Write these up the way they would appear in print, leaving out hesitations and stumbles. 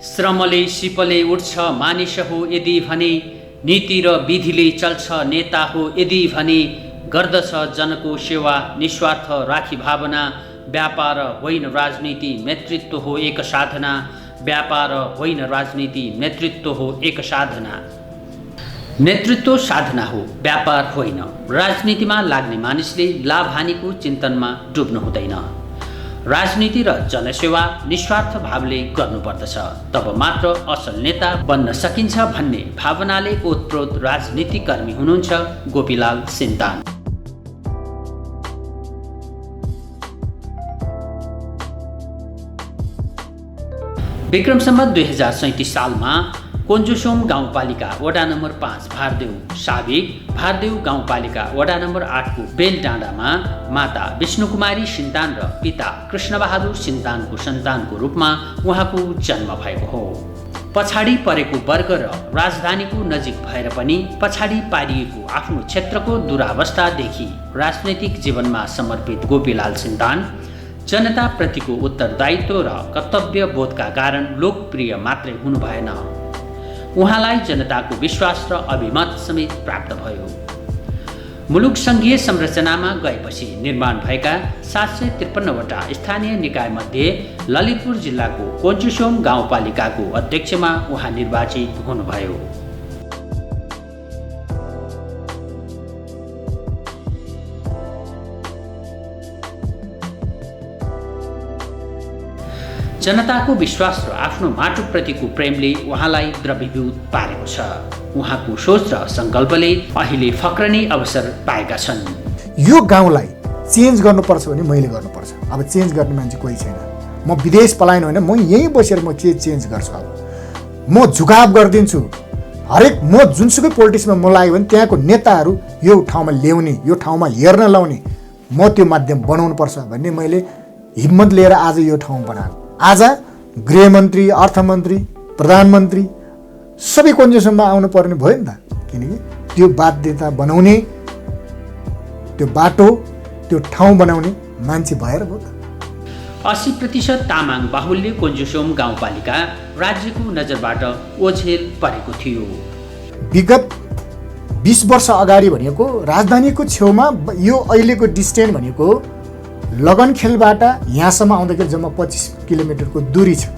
श्रमले सिपले उठ्छ मानिस हो यदि भने, नीति र विधिले चल्छ नेता हो यदि भने, गर्दछ जनको सेवा निस्वार्थ राखी भावना, व्यापार होइन राजनीति नेतृत्व हो एक साधना, व्यापार होइन राजनीति नेतृत्व हो एक साधना। नेतृत्व साधना हो, व्यापार होइन। राजनीतिमा लाग्ने मानिसले लाभ हानिको चिन्तनमा डुब्नु हुँदैन। राजनीति र जनसेवा निस्वार्थ भावले गर्नुपर्दछ, तब मात्र असल नेता बन्न सकिन्छ भन्ने भावनाले ओतप्रोत राजनीतिकर्मी हुनुहुन्छ गोपीलाल सिन्तान। विक्रम सम्वत 2037 सालमा कोन्जुसोम गाउँपालिका वडा नम्बर 5 भारदेव साबिक भारदेव गाउँपालिका वडा नम्बर 8 को बेलडाँडामा माता विष्णुकुमारी सिन्तान र पिता कृष्णबहादुर सिन्तानको सन्तानको रूपमा उहाँको जन्म भएको हो। पछाडि परेको वर्ग र राजधानीको नजिक भएर पनि पछाडि पारिएको आफ्नो क्षेत्रको दुरावस्थादेखि राजनैतिक जीवनमा समर्पित गोपीलाल सिन्तान जनताप्रतिको उत्तरदायित्व र कर्तव्य बोधका कारण लोकप्रिय मात्रै हुनु भएन, उहाँलाई जनताको विश्वास र अभिमत समेत प्राप्त भयो। मुलुक सङ्घीय संरचनामा गएपछि निर्माण भएका 753वटा स्थानीय निकायमध्ये ललितपुर जिल्लाको कोन्जुसोम गाउँपालिकाको अध्यक्षमा उहाँ निर्वाचित हुनुभयो। जनताको विश्वास र आफ्नो माटोप्रतिको प्रेमले उहाँलाई द्रवीभूत पारेको छ। उहाँको सोच र सङ्कल्पले अहिले फक्रने अवसर पाएका छन्। यो गाउँलाई चेन्ज गर्नुपर्छ भने मैले गर्नुपर्छ। अब चेन्ज गर्ने मान्छे कोही छैन। म विदेश पलायन होइन, म यहीँ बसेर म के चेन्ज गर्छु। अब म झुकाव गरिदिन्छु। हरेक म जुनसुकै पोलिटिक्समा म लाग्यो भने त्यहाँको नेताहरू यो ठाउँमा ल्याउने, यो ठाउँमा हेर्न लाउने, म त्यो माध्यम बनाउनुपर्छ भन्ने मैले हिम्मत लिएर आज यो ठाउँ बनाएको। आज गृहमन्त्री, अर्थमन्त्री, प्रधानमन्त्री सबै कोन्जुसोममा आउनु पर्ने भयो नि त, किनकि त्यो बाध्यता बनाउने, त्यो बाटो, त्यो ठाउँ बनाउने मान्छे भएर भयो त। 80% तामाङ बाहुल्य कोन्जुसोम गाउँपालिका राज्यको नजरबाट ओझेल परेको थियो। विगत 20 वर्ष अगाडि भनेको राजधानीको छेउमा यो अहिलेको डिस्टेन्स भनेको लगनखेलबाट यहाँसम्म आउँदाखेरि जम्मा 25 किलोमिटरको दूरी छ।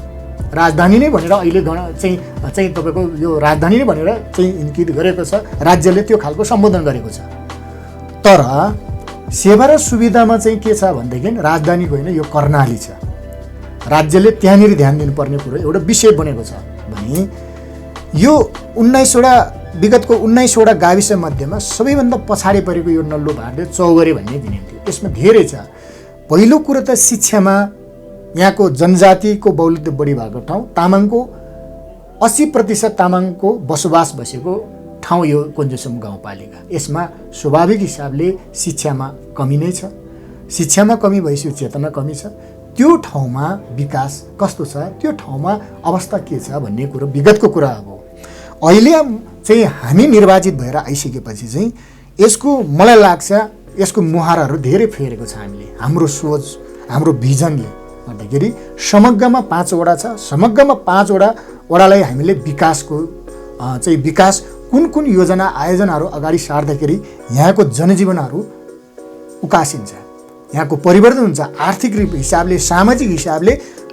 राजधानी नै भनेर अहिले चाहिँ तपाईँको यो राजधानी नै भनेर चाहिँ इन्कित गरेको छ, राज्यले त्यो खालको सम्बोधन गरेको छ। तर सेवा र सुविधामा चाहिँ के छ भनेदेखि राजधानीको होइन, यो कर्णाली छ। राज्यले त्यहाँनिर ध्यान दिनुपर्ने कुरो एउटा विषय बनेको छ भने यो 19वटा विगतको 19वटा गाविस मध्येमा सबैभन्दा पछाडि परेको यो नल्लो भाडे चौगरे भन्ने गिनिन्थ्यो। यसमा धेरै छ। पहिलो कुरो त शिक्षामा यहाँको जनजातिको बहुलत्व बढी भएको ठाउँ, तामाङको 80% तामाङको बसोबास बसेको ठाउँ यो कोन्जुसोम गाउँपालिका। यसमा स्वाभाविक हिसाबले शिक्षामा कमी नै छ। शिक्षामा कमी भएपछि चेतना कमी छ। त्यो ठाउँमा विकास कस्तो छ, त्यो ठाउँमा अवस्था के छ भन्ने कुरो विगतको कुरा हो। अहिले चाहिँ हामी निर्वाचित भएर आइसकेपछि चाहिँ यसको मलाई लाग्छ यसको मुहारहरू धेरै फेरेको छ। हामीले हाम्रो सोच, हाम्रो भिजनले गर्दाखेरि समग्रमा 5 वडा छ। समग्रमा 5 वडालाई हामीले विकासको चाहिँ विकास कुन योजना आयोजनाहरू अगाडि सार्दाखेरि यहाँको जनजीवनहरू उकासिन्छ, यहाँको परिवर्तन हुन्छ। आर्थिक हिसाबले, सामाजिक हिसाबले,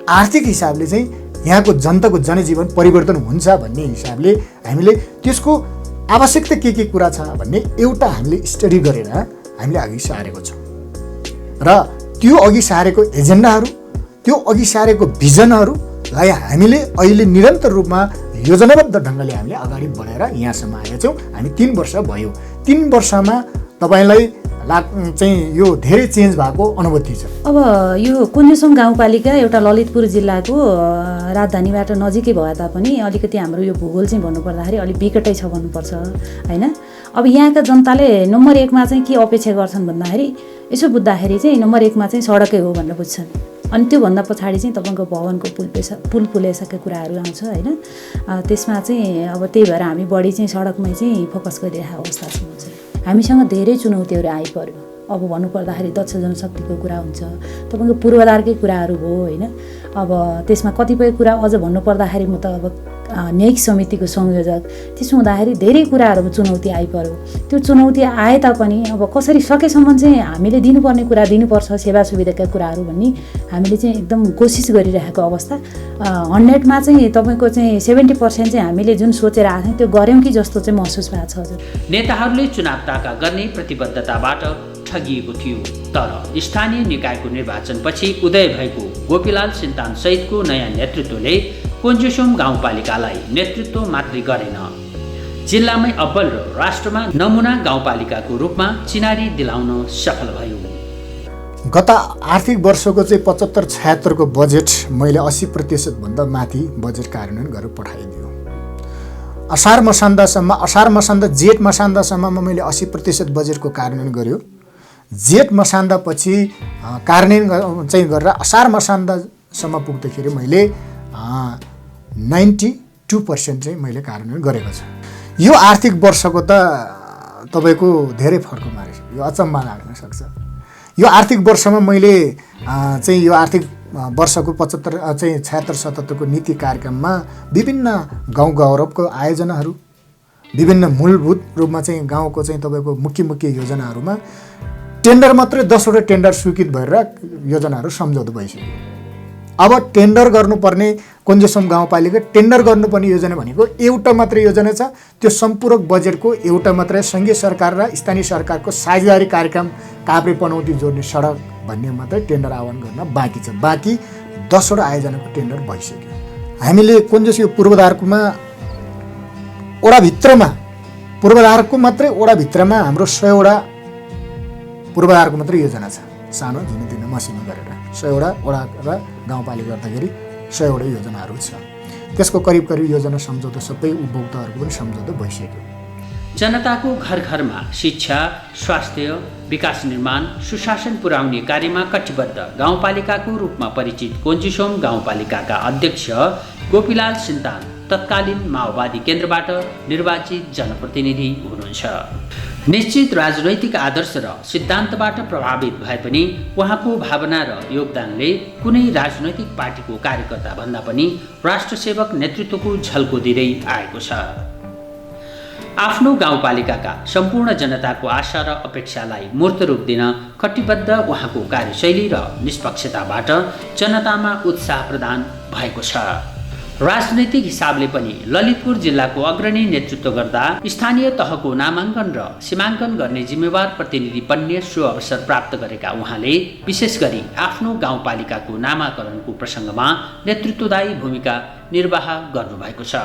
आर्थिक हिसाबले चाहिँ यहाँको जनताको जनजीवन परिवर्तन हुन्छ भन्ने हिसाबले हामीले त्यसको आवश्यकता के कुरा छ भन्ने एउटा हामीले स्टडी गरेर हामीले अघि सारेको छौँ। र त्यो अघि सारेको एजेन्डाहरू, त्यो अघि सारेको भिजनहरूलाई हामीले अहिले निरन्तर रूपमा योजनाबद्ध ढङ्गले हामीले अगाडि बढाएर यहाँसम्म आएका छौँ। हामी 3 वर्ष भयो। 3 वर्षमा तपाईँलाई चाहिँ यो धेरै चेन्ज भएको अनुभूति छ। अब यो कोन्जुसोम गाउँपालिका एउटा ललितपुर जिल्लाको राजधानीबाट नजिकै भए तापनि अलिकति हाम्रो यो भूगोल चाहिँ भन्नुपर्दाखेरि अलिक विकटै छ भन्नुपर्छ होइन। अब यहाँका जनताले नम्बर 1 मा चाहिँ के अपेक्षा गर्छन् भन्दाखेरि यसो बुझ्दाखेरि चाहिँ नम्बर 1 मा चाहिँ सडकै हो भनेर बुझ्छन्। अनि त्योभन्दा पछाडि चाहिँ तपाईँको भवनको पुल पुलेसाका कुराहरू आउँछ होइन। त्यसमा चाहिँ अब त्यही भएर हामी बढी चाहिँ सडकमै चाहिँ फोकस गरिरहेको अवस्था छ। हामीसँग धेरै चुनौतीहरू आइपर्यो। अब भन्नुपर्दाखेरि दक्ष जनशक्तिको कुरा हुन्छ, तपाईँको पूर्वाधारकै कुराहरू हो होइन। अब त्यसमा कतिपय कुरा अझ भन्नुपर्दाखेरि म त अब न्यायिक समितिको संयोजक, त्यसो हुँदाखेरि धेरै कुराहरूमा चुनौती आइपर्यो। त्यो चुनौती आए तापनि अब कसरी सकेसम्म चाहिँ हामीले दिनुपर्ने कुरा दिनुपर्छ, सेवा सुविधाका कुराहरू भन्ने हामीले चाहिँ एकदम कोसिस गरिरहेको अवस्था। 100मा चाहिँ तपाईँको चाहिँ 70% चाहिँ हामीले जुन सोचेर आएको थियौँ त्यो गऱ्यौँ कि जस्तो चाहिँ महसुस भएको छ हजुर। नेताहरूले चुनाव ताका गर्ने प्रतिबद्धताबाट ठगिएको थियो, तर स्थानीय निकायको निर्वाचनपछि उदय भएको गोपीलाल सिन्तान सहितको नयाँ नेतृत्वले कोन्जुसोम गाउँपालिकालाई नेतृत्व मात्रै गरेन, जिल्लामै अब्बल र राष्ट्रमा नमुना गाउँपालिकाको रूपमा चिनारी दिलाउन सफल भयो। गत आर्थिक वर्षको चाहिँ 75-76 को बजेट मैले 80% भन्दा माथि बजेट कार्यान्वयन गरेर पठाइदियो। असार मसान्दा जेठ मसान्दासम्ममा मैले 80% बजेटको कार्यान्वयन गर्यो। जेठ मसान्दापछि कार्यान्वयन चाहिँ गरेर असार मसान्दासम्म पुग्दाखेरि मैले 92% चाहिँ मैले कार्यान्वयन गरेको छु। यो आर्थिक वर्षको त तपाईँको धेरै फर्क मारेछ, यो अचम्म लाग्न सक्छ। यो आर्थिक वर्षमा मैले चाहिँ यो आर्थिक वर्षको 76-77 को नीति कार्यक्रममा विभिन्न गाउँ गौरवको आयोजनाहरू, विभिन्न मूलभूत रूपमा चाहिँ गाउँको चाहिँ तपाईँको मुख्य योजनाहरूमा टेन्डर मात्रै 10वटा टेन्डर स्वीकृत भएर योजनाहरू सम्झौता भइसक्यो। अब टेन्डर गर्नुपर्ने कोन्जुसोम गाउँपालिका टेन्डर गर्नुपर्ने योजना भनेको एउटा मात्रै योजना छ, त्यो सम्पूरक बजेटको एउटा मात्रै सङ्घीय सरकार र स्थानीय सरकारको साझेदारी कार्यक्रम काभ्रे पनौती जोड्ने सडक भन्ने मात्रै टेन्डर आह्वान गर्न बाँकी छ। बाँकी 10वटा आयोजनाको टेन्डर भइसक्यो। हामीले कोन्जुसोम पूर्वधारकोमा पूर्वधारको मात्रै ओडाभित्रमा हाम्रो 100वटा पूर्वधारको मात्रै योजना छ, सानो झिनो मसिनो गरेर 100वटा वडा र गाउँपालिका गर्दाखेरि 100वटा योजनाहरू छ। त्यसको करिब योजना सम्झौता सबै उपभोक्ताहरूको पनि सम्झौता भइसक्यो। जनताको घर घरमा शिक्षा, स्वास्थ्य, विकास निर्माण, सुशासन पुर्याउने कार्यमा कटिबद्ध गाउँपालिकाको रूपमा परिचित कोन्जुसोम गाउँपालिकाका अध्यक्ष गोपीलाल सिन्तान तत्कालीन माओवादी केन्द्रबाट निर्वाचित जनप्रतिनिधि हुनुहुन्छ। निश्चित राजनैतिक आदर्श र सिद्धान्तबाट प्रभावित भए पनि उहाँको भावना र योगदानले कुनै राजनैतिक पार्टीको कार्यकर्ता भन्दा पनि राष्ट्रसेवक नेतृत्वको झल्को दिँदै आएको छ। आफ्नो गाउँपालिकाका सम्पूर्ण जनताको आशा र अपेक्षालाई मूर्त रूप दिन कटिबद्ध उहाँको कार्यशैली र निष्पक्षताबाट जनतामा उत्साह प्रदान भएको छ। राजनैतिक हिसाबले पनि ललितपुर जिल्लाको अग्रणी नेतृत्व गर्दा स्थानीय तहको नामाङ्कन र सीमाङ्कन गर्ने जिम्मेवार प्रतिनिधि बन्ने सुअवसर प्राप्त गरेका उहाँले विशेष गरी आफ्नो गाउँपालिकाको नामाकरणको प्रसङ्गमा नेतृत्वदायी भूमिका निर्वाह गर्नुभएको छ।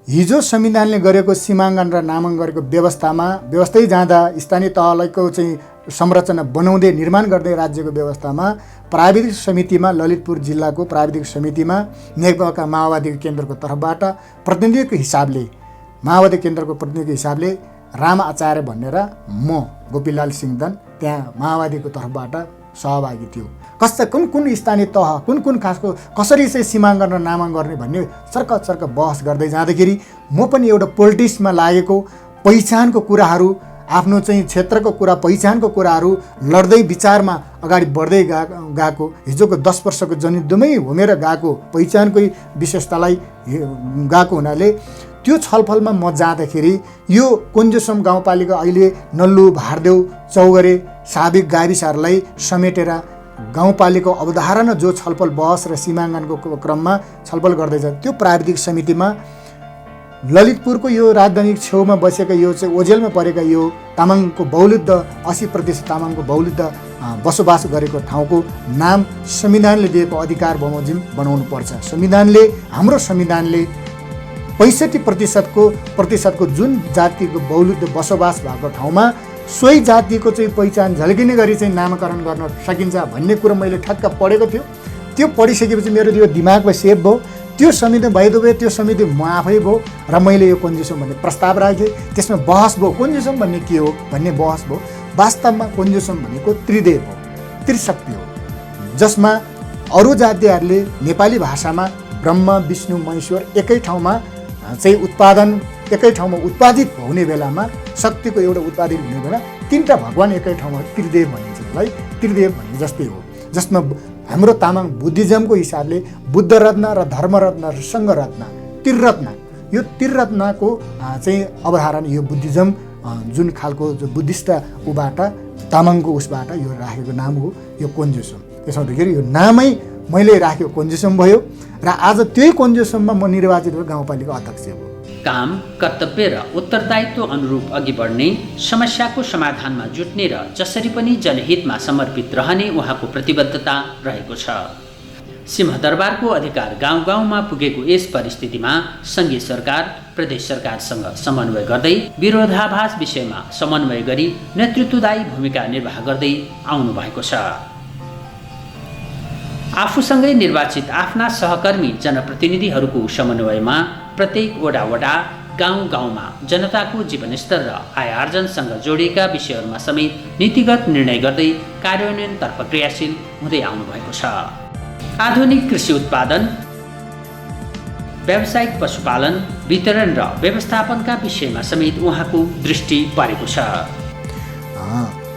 हिजो संविधानले गरेको सीमाङ्कन र नामाङ्कन गरेको व्यवस्थै जाँदा स्थानीय तहको चाहिँ संरचना बनाउँदै निर्माण गर्दै राज्यको व्यवस्थामा प्राविधिक समितिमा ललितपुर जिल्लाको प्राविधिक समितिमा नेकपा माओवादी केन्द्रको तर्फबाट प्रतिनिधिको हिसाबले राम आचार्य भनेर म गोपीलाल सिन्तान त्यहाँ माओवादीको तर्फबाट सहभागी थियो। कुन स्थानीय तह कुन खासको कसरी चाहिँ सीमाङ्कन र नामाङ्कन गर्ने भन्ने चर्क बहस गर्दै जाँदाखेरि म पनि एउटा पोलिटिक्समा लागेको पहिचानको कुराहरू, आफ्नो चाहिँ क्षेत्रको कुरा पहिचानको कुराहरू लड्दै विचारमा अगाडि बढ्दै गएको, हिजोको 10 वर्षको जनयुद्धमै होमेर गएको पहिचानकै विशेषतालाई गएको हुनाले त्यो छलफलमा म जाँदाखेरि यो कोन्जुसोम गाउँपालिका अहिले नल्लु, भारदेउ, चौगरे, साबिक गाविसहरूलाई समेटेर गाउँपालिका अवधारणा जो छलफल बहस र सीमाङ्कनको क्रममा छलफल गर्दैछ त्यो प्राविधिक समितिमा ललितपुरको यो राजधानी छेउमा बसेका यो चाहिँ ओझेलमा परेका यो तामाङको बहुलुद्ध 80% तामाङको बहुलुद्ध बसोबास गरेको ठाउँको नाम संविधानले दिएको अधिकार बमोजिम बनाउनु पर्छ। हाम्रो संविधानले 65% जुन जातिको बहुलुद्ध बसोबास भएको ठाउँमा सोही जातिको चाहिँ पहिचान झल्किने गरी चाहिँ नामाकरण गर्न सकिन्छ भन्ने कुरो मैले ठक्क पढेको थियो। त्यो पढिसकेपछि मेरो यो दिमागमा सेभ भयो। त्यो समिति त्यो समिति म आफै भयो र मैले यो कोन्जुसोम भन्ने प्रस्ताव राखेँ। त्यसमा बहस भयो कोन्जुसोम भन्ने के हो भन्ने बहस भयो। वास्तवमा कोन्जुसोम भनेको त्रिदेव हो, त्रिशक्ति हो, जसमा अरू जातिहरूले नेपाली भाषामा ब्रह्म, विष्णु, महेश्वर एकै ठाउँमा उत्पादित हुने बेलामा शक्तिको एउटा उत्पादित हुने बेला 3टा भगवान एकै ठाउँमा त्रिदेव भनिन्छ। त्रिदेव भन्ने जस्तै हो, जसमा हाम्रो तामाङ बुद्धिज्मको हिसाबले बुद्धरत्न र धर्मरत्न र सङ्घरत्न त्रिरत्न, यो त्रिरत्नको चाहिँ अवधारणा यो बुद्धिज्म जुन खालको जो बुद्धिस्ट उबाट तामाङको उसबाट यो राखेको नाम हो यो कोन्जुसोम। त्यसो हुँदाखेरि यो नामै मैले राखेको कोन्जुसोम भयो र आज त्यही कोन्जुसोममा म निर्वाचित भएर गाउँपालिका अध्यक्ष हो। काम, कर्तव्य र उत्तरदायित्व अनुरूप अघि बढ्ने, समस्याको समाधानमा जुट्ने र जसरी पनि जनहितमा समर्पित रहने उहाँको प्रतिबद्धता रहेको छ। सिंहदरबारको अधिकार गाउँ गाउँमा पुगेको यस परिस्थितिमा सङ्घीय सरकार, प्रदेश सरकारसँग समन्वय गर्दै विरोधाभास विषयमा समन्वय गरी नेतृत्वदायी भूमिका निर्वाह गर्दै आउनु भएको छ। आफूसँगै निर्वाचित आफ्ना सहकर्मी जनप्रतिनिधिहरूको समन्वयमा प्रत्येक वडा गाउँ गाउँमा जनताको जीवनस्तर र आय आर्जनसँग जोडिएका विषयहरूमा समेत नीतिगत निर्णय गर्दै कार्यान्वयनतर्फ क्रियाशील हुँदै आउनु भएको छ। आधुनिक कृषि उत्पादन, व्यावसायिक पशुपालन, वितरण र व्यवस्थापनका विषयमा समेत उहाँको दृष्टि परेको छ।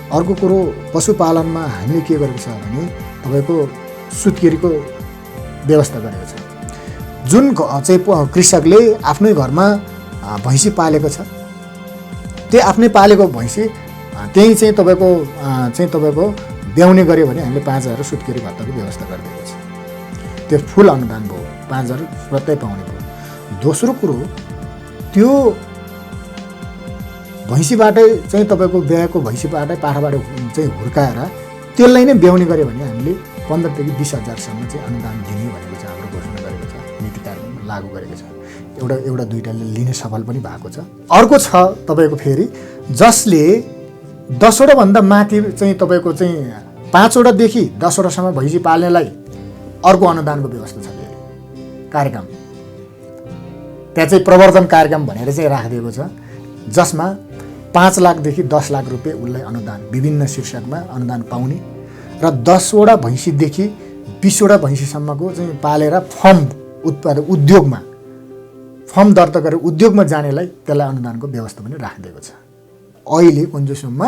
अर्को कुरो पशुपालनमा हामीले के गरेको छ भने तपाईँको सुत्केरीको व्यवस्था गरेको छ। जुन चाहिँ कृषकले आफ्नै घरमा भैँसी पालेको छ, त्यो आफ्नै पालेको भैँसी त्यही चाहिँ तपाईँको ब्याउने गऱ्यो भने हामीले 5,000 सुत्केरी भत्ताको व्यवस्था गरिदिएको छ। त्यो फुल अनुदान भयो, 5,000 स्वतै पाउने भयो। दोस्रो कुरो त्यो भैँसीबाटै चाहिँ तपाईँको ब्याएको भैँसीबाटै पाठाबाट चाहिँ हुर्काएर त्यसलाई नै ब्याउने गऱ्यो भने हामीले 15 देखि 20,000सम्म चाहिँ अनुदान दिने भनेको चाहिँ हाम्रो घोषणा गरेको छ, नीति कार्यक्रम लागू गरेको छ। एउटा दुईटाले लिने सफल पनि भएको छ। अर्को छ तपाईँको फेरि जसले 10वटा भन्दा माथि चाहिँ तपाईँको चाहिँ 5वटादेखि 10वटासम्म भैँसी पाल्नेलाई अर्को अनुदानको व्यवस्था छ। फेरि कार्यक्रम त्यहाँ चाहिँ प्रवर्धन कार्यक्रम भनेर चाहिँ राखिदिएको छ, जसमा 5 लाखदेखि 10 लाख रुपियाँ उसलाई अनुदान विभिन्न शीर्षकमा अनुदान पाउने र 10वटा भैँसीदेखि 20वटा भैँसीसम्मको चाहिँ पालेर उद्योगमा फर्म दर्ता गरेर उद्योगमा जानेलाई त्यसलाई अनुदानको व्यवस्था पनि राखिदिएको छ। अहिले कोन्जुसोममा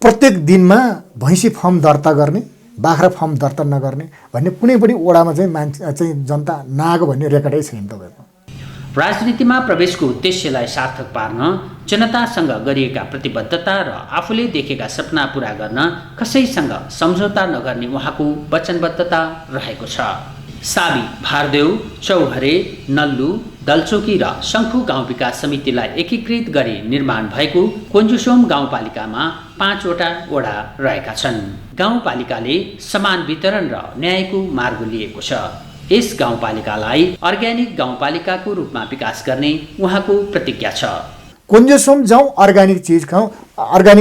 प्रत्येक दिनमा भैँसी फर्म दर्ता गर्ने, बाख्रा फर्म दर्ता नगर्ने भन्ने कुनै पनि वडामा चाहिँ मान्छे चाहिँ जनता नआएको भन्ने रेकर्डै छैन। तपाईँको राजनीतिमा प्रवेशको उद्देश्यलाई सार्थक पार्न जनतासँग गरिएका प्रतिबद्धता र आफूले देखेका सपना पूरा गर्न कसैसँग सम्झौता नगर्ने उहाँको वचनबद्धता रहेको छ। साबी, भारदेउ, चौहरे, नल्लु, दलचोकी र शङ्खु गाउँ विकास समितिलाई एकीकृत गरी निर्माण भएको कोन्जुसोम गाउँपालिकामा 5वटा वडा रहेका छन्। गाउँपालिकाले समान वितरण र न्यायको मार्ग लिएको छ। यस गाउँपालिकालाई अर्ग्यानिक गाउँपालिकाको रूपमा विकास गर्ने उहाँको प्रतिज्ञा छ। कोन्जुसोम जाउँ, अर्ग्यानिक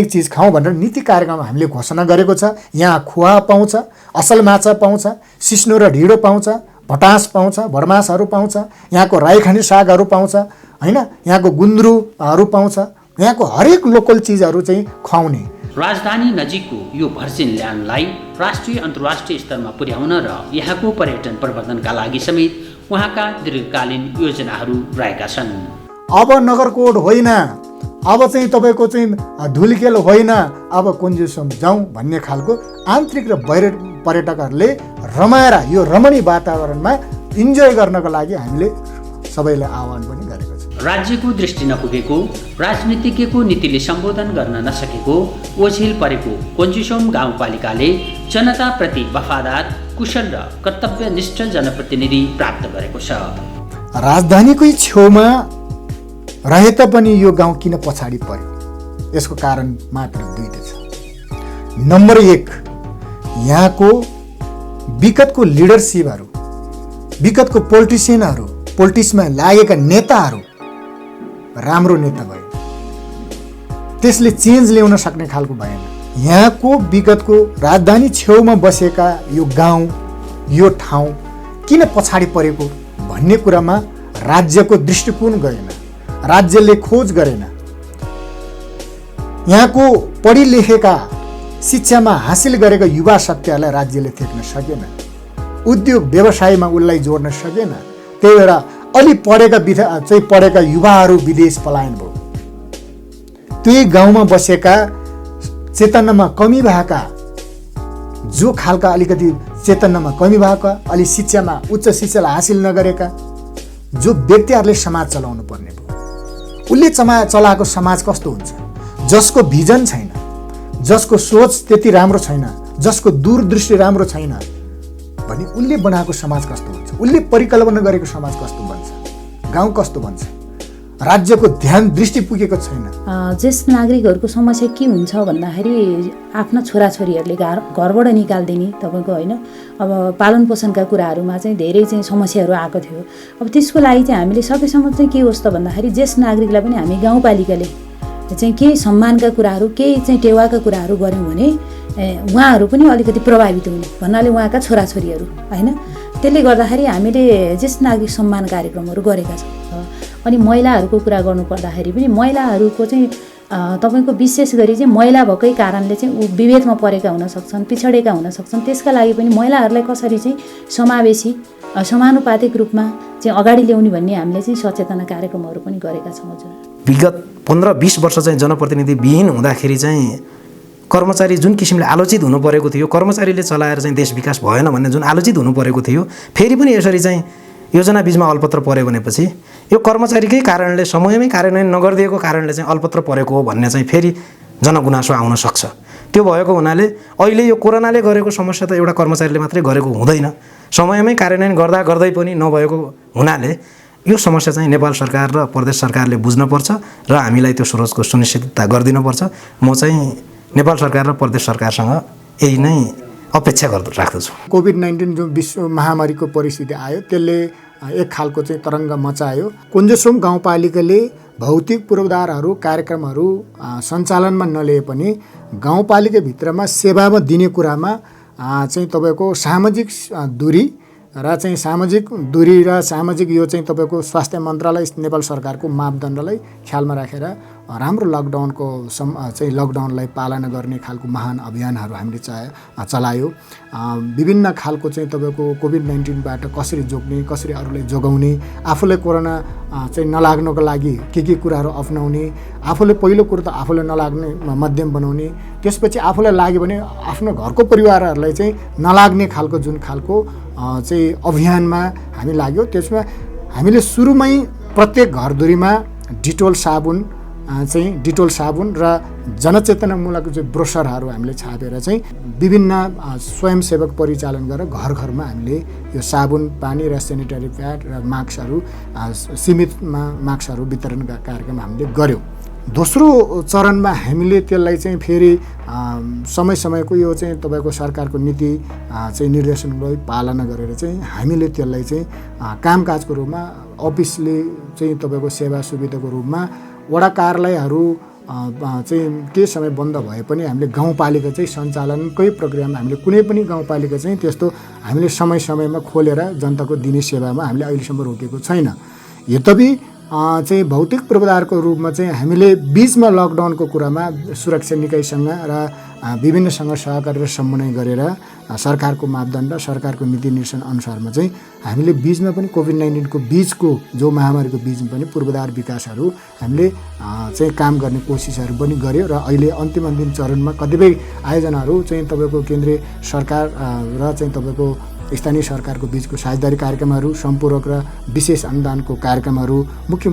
चिज खाउँ भनेर नीति कार्यक्रम हामीले घोषणा गरेको छ। यहाँ खुवा पाउँछ, असल माछा पाउँछ, सिस्नो र ढिँडो पाउँछ, भटास पाउँछ, भडमासहरू पाउँछ, यहाँको राईखाने सागहरू पाउँछ, होइन, यहाँको गुन्द्रुकहरू पाउँछ, यहाँको हरेक लोकल चिजहरू चाहिँ खुवाउने। राजधानी नजिकको यो भर्सिन ल्यान्डलाई राष्ट्रिय अन्तर्राष्ट्रिय स्तरमा पुर्याउन र यहाँको पर्यटन प्रवर्धनका लागि समेत उहाँका दीर्घकालीन योजनाहरू रहेका छन्। अब नगरकोट होइन, अब चाहिँ तपाईँको चाहिँ धुलिखेल होइन, अब कोन्जुसोम जाउँ भन्ने खालको आन्तरिक र बाहिर पर्यटकहरूले रमाएर यो रमणीय वातावरणमा इन्जोय गर्नको लागि हामीले सबैलाई आह्वान पनि गरेको छ। राज्यको दृष्टि नपुगेको, राजनीतिज्ञको नीतिले सम्बोधन गर्न नसकेको, ओझेल परेको कोन्जुसोम गाउँपालिकाले जनताप्रति वफादार, कुशल र कर्तव्यनिष्ठ जनप्रतिनिधि प्राप्त गरेको छ। राजधानीकै छेउमा रहे तापनि यो गाउँ किन पछाडि पर्यो? यसको कारण मात्र दुईटा छ। नम्बर 1, यहाँको विगतको लिडरसिपहरू, विगतको पोलिटिसियनहरू, पोलिटिक्समा लागेका नेताहरू राम्रो नेता भए, त्यसले चेन्ज ल्याउन सक्ने खालको भएन। यहाँको विगतको राजधानी छेउमा बसेका यो गाउँ, यो ठाउँ किन पछाडि परेको भन्ने कुरामा राज्यको दृष्टिकोण गएन, राज्यले खोज गरेन। यहाँको पढी लेखेका, शिक्षामा हासिल गरेका युवा शक्तिहरूलाई राज्यले थेक्न सकेन, उद्योग व्यवसायमा उसलाई जोड्न सकेन। त्यही भएर अलि पढेका युवाहरू विदेश पलायन भयो। त्यही गाउँमा बसेका, चेतनामा कमी भएका जो खालका अलिकति चेतनामा कमी भएका, अलि शिक्षामा उच्च शिक्षालाई हासिल नगरेका जो व्यक्तिहरूले समाज चलाउनु पर्ने भयो, उसले चलाएको समाज कस्तो हुन्छ? जसको भिजन छैन, जसको सोच त्यति राम्रो छैन, जसको दूरदृष्टि राम्रो छैन भने उसले बनाएको समाज कस्तो हुन्छ? उसले परिकल्पना गरेको समाज कस्तो बन्छ? गाउँ कस्तो बन्छ? राज्यको ध्यान दृष्टि पुगेको छैन। ज्येष्ठ नागरिकहरूको समस्या के हुन्छ भन्दाखेरि आफ्ना छोराछोरीहरूले घरबाट निकाल्दिने तपाईँको होइन, अब पालन पोषणका कुराहरूमा चाहिँ धेरै चाहिँ समस्याहरू आएको थियो। अब त्यसको लागि चाहिँ हामीले सकेसम्म चाहिँ के होस् त भन्दाखेरि ज्येष्ठ नागरिकलाई पनि हामी गाउँपालिकाले चाहिँ केही सम्मानका कुराहरू, केही चाहिँ टेवाका कुराहरू गऱ्यौँ भने उहाँहरू पनि अलिकति प्रभावित हुने भन्नाले उहाँका छोराछोरीहरू होइन। त्यसले गर्दाखेरि हामीले ज्येष्ठ नागरिक सम्मान कार्यक्रमहरू गरेका छौँ। अनि महिलाहरूको कुरा गर्नुपर्दाखेरि पनि महिलाहरूको चाहिँ तपाईँको विशेष गरी चाहिँ महिला भएकै कारणले चाहिँ ऊ विभेदमा परेका हुन सक्छन्, पिछडेका हुन सक्छन्। त्यसका लागि पनि महिलाहरूलाई कसरी चाहिँ समावेशी समानुपातिक रूपमा चाहिँ अगाडि ल्याउने भन्ने हामीले चाहिँ सचेतना कार्यक्रमहरू पनि गरेका छौँ। हजुर, विगत 15-20 वर्ष चाहिँ जनप्रतिनिधि विहीन हुँदाखेरि चाहिँ कर्मचारी जुन किसिमले आलोचित हुनु परेको थियो, कर्मचारीले चलाएर चाहिँ देश विकास भएन भन्ने जुन आलोचित हुनु परेको थियो, फेरि पनि यसरी चाहिँ योजना बीचमा अल्पत्र पर्यो भनेपछि यो कर्मचारीकै कारणले समयमै कार्यान्वयन नगरिदिएको कारणले चाहिँ अल्पत्र परेको हो भन्ने चाहिँ फेरि जनगुनासो आउन सक्छ। त्यो भएको हुनाले अहिले यो कोरोनाले गरेको समस्या त एउटा कर्मचारीले मात्रै गरेको हुँदैन, समयमै कार्यान्वयन गर्दै पनि नभएको हुनाले यो समस्या चाहिँ नेपाल सरकार र प्रदेश सरकारले बुझ्नुपर्छ र हामीलाई त्यो स्रोतको सुनिश्चितता गरिदिनुपर्छ। म चाहिँ नेपाल सरकार र प्रदेश सरकारसँग यही नै अपेक्षा राख्दछु। कोभिड-19 जुन विश्व महामारीको परिस्थिति आयो त्यसले एक खालको चाहिँ तरङ्ग मचायो। कुञ्जोसोम गाउँपालिकाले भौतिक पूर्वाधारहरू कार्यक्रमहरू सञ्चालनमा नलिए पनि गाउँपालिकाभित्रमा सेवामा दिने कुरामा चाहिँ तपाईँको सामाजिक दूरी र चाहिँ सामाजिक यो चाहिँ तपाईँको स्वास्थ्य मन्त्रालय नेपाल सरकारको मापदण्डलाई ख्यालमा राखेर राम्रो लकडाउनलाई पालना गर्ने खालको महान अभियानहरू हामीले चलायो। विभिन्न खालको चाहिँ तपाईँको कोभिड-19बाट कसरी जोग्ने, कसरी अरूलाई जोगाउने, आफूलाई कोरोना चाहिँ नलाग्नको लागि के कुराहरू अप्नाउने, आफूले पहिलो कुरो त आफूलाई नलाग्ने मध्यम बनाउने, त्यसपछि आफूलाई लाग्यो भने आफ्नो घरको परिवारहरूलाई चाहिँ नलाग्ने खालको जुन खालको चाहिँ अभियानमा हामी लाग्यो। त्यसमा हामीले सुरुमै प्रत्येक घरधुरीमा डिटोल साबुन र जनचेतनामूलक चाहिँ ब्रोसरहरू हामीले छापेर चाहिँ विभिन्न स्वयंसेवक परिचालन गरेर घरमा हामीले यो साबुन, पानी र सेनिटरी प्याड र मास्कहरू सीमितमा मास्कहरू वितरणका कार्यक्रम हामीले गऱ्यौँ। दोस्रो चरणमा हामीले त्यसलाई चाहिँ फेरि समयको यो चाहिँ तपाईँको सरकारको नीति चाहिँ निर्देशनलाई पालना गरेर चाहिँ हामीले त्यसलाई चाहिँ कामकाजको रूपमा अफिसले चाहिँ तपाईँको सेवा सुविधाको रूपमा वडा कार्यालयहरू चाहिँ के समय बन्द भए पनि हामीले गाउँपालिका चाहिँ सञ्चालनकै प्रक्रियामा हामीले कुनै पनि गाउँपालिका चाहिँ त्यस्तो हामीले समयमा खोलेर जनताको दिने सेवामा हामीले अहिलेसम्म रोकेको छैन। यद्यपि चाहिँ भौतिक पूर्वाधारको रूपमा चाहिँ हामीले बिचमा लकडाउनको कुरामा सुरक्षा निकायसँग र विभिन्नसँग सहकारी र समन्वय गरेर सरकारको मापदण्ड, सरकारको नीति निर्देशन अनुसारमा चाहिँ हामीले बिचमा पनि कोभिड-19को बिचको जो महामारीको बिचमा पनि पूर्वाधार विकासहरू हामीले चाहिँ काम गर्ने कोसिसहरू पनि गर्यो र अहिले अन्तिम चरणमा कतिपय आयोजनाहरू चाहिँ तपाईँको केन्द्रीय सरकार र चाहिँ तपाईँको स्थानीय सरकारको बिचको साझेदारी कार्यक्रमहरू, सम्पूरक र विशेष अनुदानको कार्यक्रमहरू, मुख्य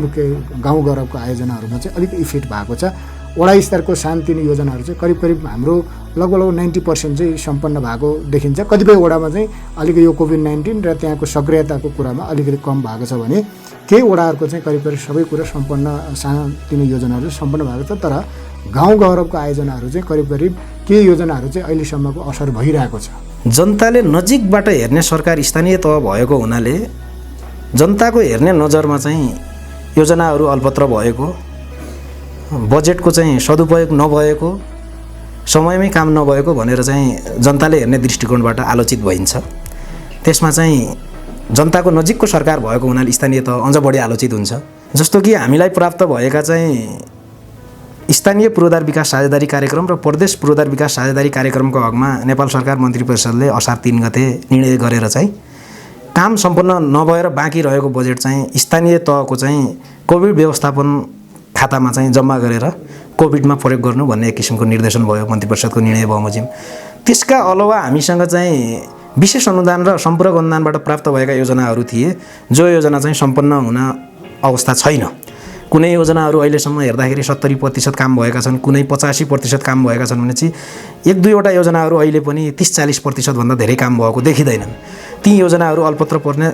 गाउँ गौरवको आयोजनाहरूमा चाहिँ अलिक इफेक्ट भएको छ। वडा स्तरको शान्तिनी योजनाहरू चाहिँ करिब हाम्रो लगभग 90% चाहिँ सम्पन्न भएको देखिन्छ। कतिपय वडामा चाहिँ अलिकति यो कोभिड-19 र त्यहाँको सक्रियताको कुरामा अलिकति कम भएको छ भने केही वडाहरूको चाहिँ करिब सबै कुरा सम्पन्न शान्तिनी योजनाहरू सम्पन्न भएको छ। तर गाउँ गौरवको आयोजनाहरू चाहिँ करिब केही योजनाहरू चाहिँ अहिलेसम्मको असर भइरहेको छ। जनताले नजिकबाट हेर्ने सरकार स्थानीय तह भएको हुनाले जनताको हेर्ने नजरमा चाहिँ योजनाहरू अल्पत्र भएको, बजेटको चाहिँ सदुपयोग नभएको, समयमै काम नभएको भनेर चाहिँ जनताले हेर्ने दृष्टिकोणबाट आलोचित भइन्छ। त्यसमा चाहिँ जनताको नजिकको सरकार भएको हुनाले स्थानीय तह अझ बढी आलोचित हुन्छ। जस्तो कि हामीलाई प्राप्त भएका चाहिँ स्थानीय पूर्वाधार विकास साझेदारी कार्यक्रम र प्रदेश पूर्वाधार विकास साझेदारी कार्यक्रमको हकमा नेपाल सरकार मन्त्री परिषदले असार 3 गते निर्णय गरेर चाहिँ काम सम्पन्न नभएर बाँकी रहेको बजेट चाहिँ स्थानीय तहको चाहिँ कोभिड व्यवस्थापन खातामा चाहिँ जम्मा गरेर कोभिडमा प्रयोग गर्नु भन्ने एक किसिमको निर्देशन भयो, मन्त्री परिषदको निर्णय बमोजिम। त्यसका अलावा हामीसँग चाहिँ विशेष अनुदान र सम्पूरक अनुदानबाट प्राप्त भएका योजनाहरू थिए, जो योजना चाहिँ सम्पन्न हुन अवस्था छैन। कुनै योजनाहरू अहिलेसम्म हेर्दाखेरि 70% काम भएका छन्, कुनै 85% काम भएका छन् भने चाहिँ 1-2वटा योजनाहरू अहिले पनि 30-40% भन्दा धेरै काम भएको देखिँदैनन्। ती योजनाहरू अल्पत्र पर्ने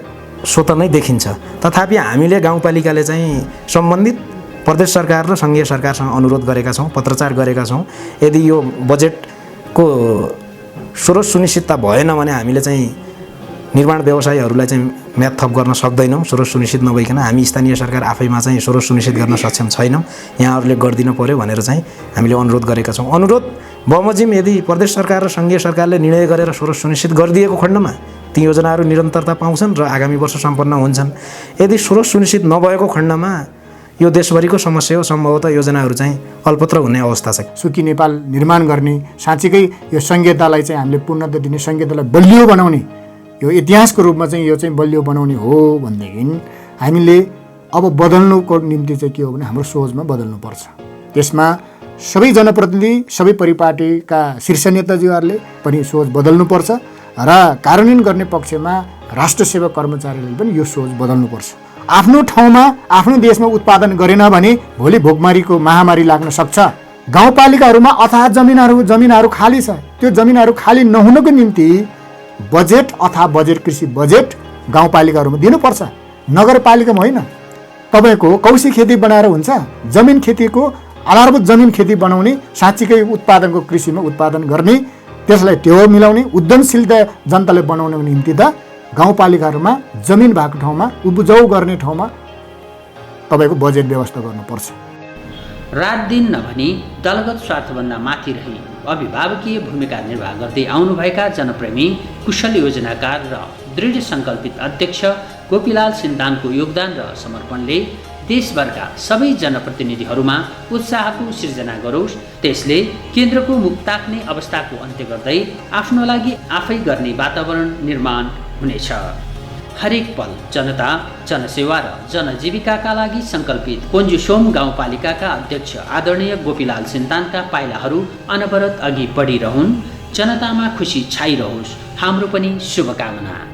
स्वत नै देखिन्छ। तथापि हामीले गाउँपालिकाले चाहिँ सम्बन्धित प्रदेश सरकार र सङ्घीय सरकारसँग अनुरोध गरेका छौँ, पत्रचार गरेका छौँ। यदि यो बजेटको स्रोत सुनिश्चितता भएन भने हामीले चाहिँ निर्माण व्यवसायीहरूलाई चाहिँ म्याद थप गर्न सक्दैनौँ। स्रोत सुनिश्चित नभइकन हामी स्थानीय सरकार आफैमा चाहिँ स्रोत सुनिश्चित गर्न सक्षम छैनौँ। यहाँहरूले गरिदिनु पर्यो भनेर चाहिँ हामीले अनुरोध गरेका छौँ। अनुरोध बमोजिम यदि प्रदेश सरकार र सङ्घीय सरकारले निर्णय गरेर स्रोत सुनिश्चित गरिदिएको खण्डमा ती योजनाहरू निरन्तरता पाउँछन् र आगामी वर्ष सम्पन्न हुन्छन्। यदि स्रोत सुनिश्चित नभएको खण्डमा यो देशभरिको समस्या हो, सम्भवतः योजनाहरू चाहिँ अल्पत्र हुने अवस्था छ। सुखी नेपाल निर्माण गर्ने, साँच्चीकै यो संहितालाई चाहिँ हामीले पूर्णता दिने, संहितालाई बलियो बनाउने, यो इतिहासको रूपमा चाहिँ यो चाहिँ बलियो बनाउने हो भनेदेखि हामीले अब बदल्नुको निम्ति चाहिँ के हो भने हाम्रो सोचमा बदल्नुपर्छ। त्यसमा सबै जनप्रतिनिधि, सबै परिपाटीका शीर्ष नेताजीहरूले पनि सोच बदल्नुपर्छ र कार्यान्वयन गर्ने पक्षमा राष्ट्र सेवा कर्मचारीहरूले पनि यो सोच बदल्नुपर्छ। आफ्नो ठाउँमा, आफ्नो देशमा उत्पादन गरेन भने भोलि भोकमारीको महामारी लाग्न सक्छ। गाउँपालिकाहरूमा अथाह जमिनहरू खाली छ। त्यो जमिनहरू खाली नहुनको निम्ति बजेट अथवा बजेट, कृषि बजेट गाउँपालिकाहरूमा दिनुपर्छ, नगरपालिकामा होइन। तपाईँको कौशी खेती बनाएर हुन्छ? जमिन खेतीको आधारभूत जमिन खेती बनाउने, साँच्चीकै उत्पादनको कृषिमा उत्पादन गर्ने, त्यसलाई टेवा मिलाउने, उद्यमशीलता जनताले बनाउनको निम्ति त गाउँपालिकाहरूमा जमिन भएको ठाउँमा, उब्जाउ गर्ने ठाउँमा तपाईँको बजेट व्यवस्था गर्नुपर्छ। रात दिन नभनी दलगत स्वार्थभन्दा माथि रही अभिभावकीय भूमिका निर्वाह गर्दै आउनुभएका जनप्रेमी, कुशल योजनाकार र दृढ सङ्कल्पित अध्यक्ष गोपीलाल सिन्तानको योगदान र समर्पणले देशभरका सबै जनप्रतिनिधिहरूमा उत्साहको सिर्जना गरोस्। त्यसले केन्द्रको मुख ताक्ने अवस्थाको अन्त्य गर्दै आफ्नो लागि आफै गर्ने वातावरण निर्माण हुनेछ। हरेक पल जनता, जनसेवा र जनजीविकाका लागि सङ्कल्पित कोन्जुसोम गाउँपालिकाका अध्यक्ष आदरणीय गोपीलाल सिन्तानका पाइलाहरू अनवरत अघि बढिरहन्। जनतामा खुसी छाइरहोस्, हाम्रो पनि शुभकामना।